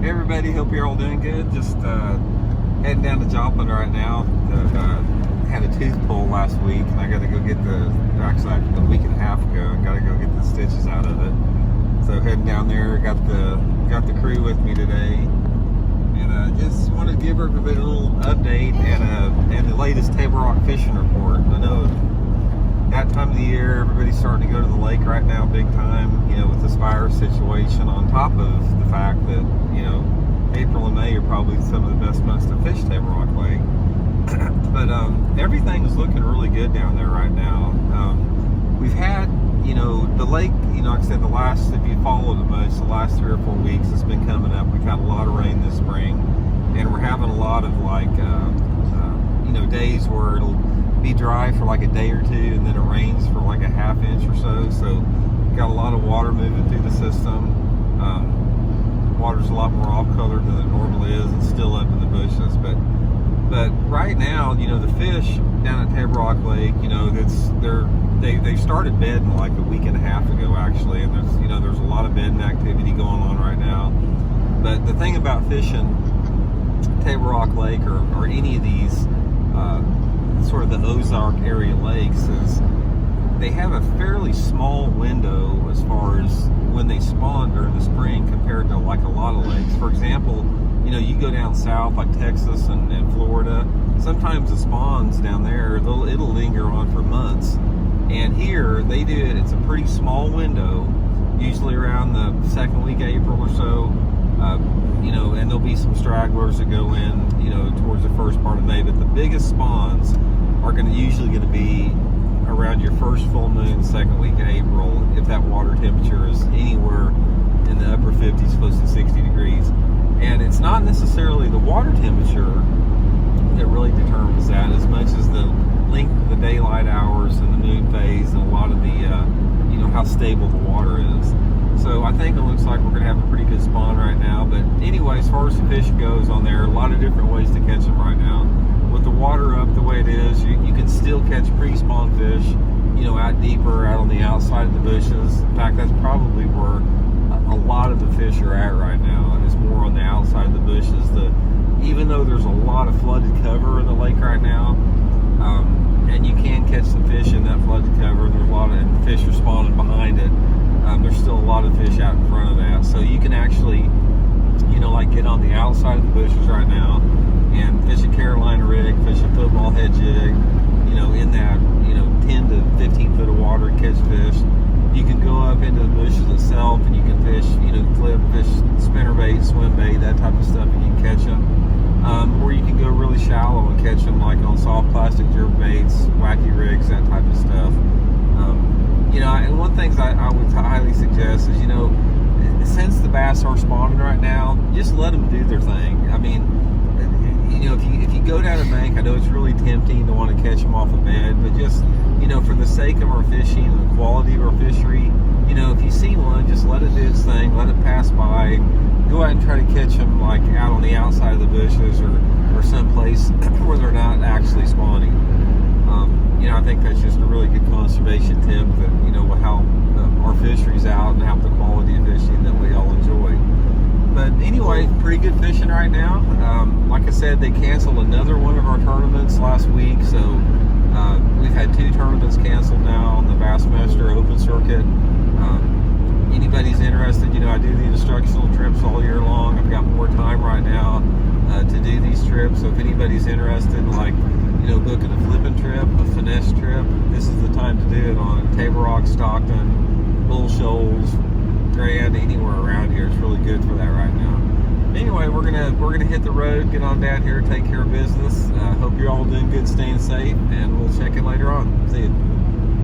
Hey everybody, hope you're all doing good. Just heading down to Joplin right now. Had a tooth pull last week, and I got to go get actually a week and a half ago, and got to go get the stitches out of it. So heading down there, got the crew with me today, and just wanted to give everybody a little update and the latest Table Rock fishing report. I know that time of the year, everybody's starting to go to the lake right now big time, with this virus situation, on top of the fact that, April and May are probably some of the best months to fish Table Rock Lake. But everything's looking really good down there right now. We've had, the lake, like I said, if you followed it much, the last 3 or 4 weeks it's been coming up. We've had a lot of rain this spring, and we're having a lot of days where it'll be dry for like a day or two, and then it rains for like a half inch or so. So we've got a lot of water moving through the system. Water's a lot more off color than it normally is. It's still up in the bushes, but right now, the fish down at Table Rock Lake, they started bedding like a week and a half ago actually, and there's a lot of bedding activity going on right now. But the thing about fishing Table Rock Lake or any of these sort of the Ozark area lakes is they have a fairly small window as far as when they spawn during the spring compared to like a lot of lakes. For example, you go down south like Texas and Florida, sometimes the spawns down there, it'll linger on for months. And here they do it, it's a pretty small window, usually around the second week of April or so. And there'll be some stragglers that go in, towards the first part of May, but the biggest spawns are usually going to be around your first full moon, second week of April, if that water temperature is anywhere in the upper 50s, close to 60 degrees. And it's not necessarily the water temperature that really determines that, as much as the length of the daylight hours and the moon phase, and a lot of the, how stable the water is. So I think it looks like we're going to have a pretty good spawn right now. But anyway, as far as the fish goes on there, a lot of different ways to catch them right now. With the water up the way it is, you can still catch pre-spawn fish, out deeper, out on the outside of the bushes. In fact, that's probably where a lot of the fish are at right now. It's more on the outside of the bushes. Even though there's a lot of flooded cover in the lake right now, and you can catch the fish in that flooded cover, and there's a lot of fish are spawning behind it. There's still a lot of fish out in front of that, so you can actually, get on the outside of the bushes right now and fish a Carolina rig, fish a football head jig, in that 10 to 15 foot of water and catch fish. You can go up into the bushes itself and you can fish, clip fish, spinnerbait, swim bait, that type of stuff, and you can catch them. Or you can go really shallow and catch them like on soft plastic jerk baits, wacky rigs, that type of stuff. And one thing I would highly suggest is, since the bass are spawning right now, just let them do their thing. I mean, if you go down a bank, I know it's really tempting to want to catch them off a bed, but just, for the sake of our fishing and the quality of our fishery, if you see one, just let it do its thing, let it pass by, go out and try to catch them like out on the outside of the bushes or someplace where they're not actually spawning. I think that's just a really good conservation tip that, will help our fisheries out and help the quality of fishing that we all enjoy. But anyway, pretty good fishing right now. Like I said, they canceled another one of our tournaments last week, so we've had 2 tournaments canceled now on the Bassmaster Open Circuit. Anybody's interested, I do the instructional trips all year long. I've got more time right now to do these trips, so if anybody's interested, like, booking a flipping trip, a finesse trip, this is the time to do it on Table Rock, Stockton, Bull Shoals, Grand, anywhere around here. It's really good for that right now. Anyway, we're gonna hit the road, get on down here, take care of business. Hope you're all doing good, staying safe, and we'll check in later on. See you.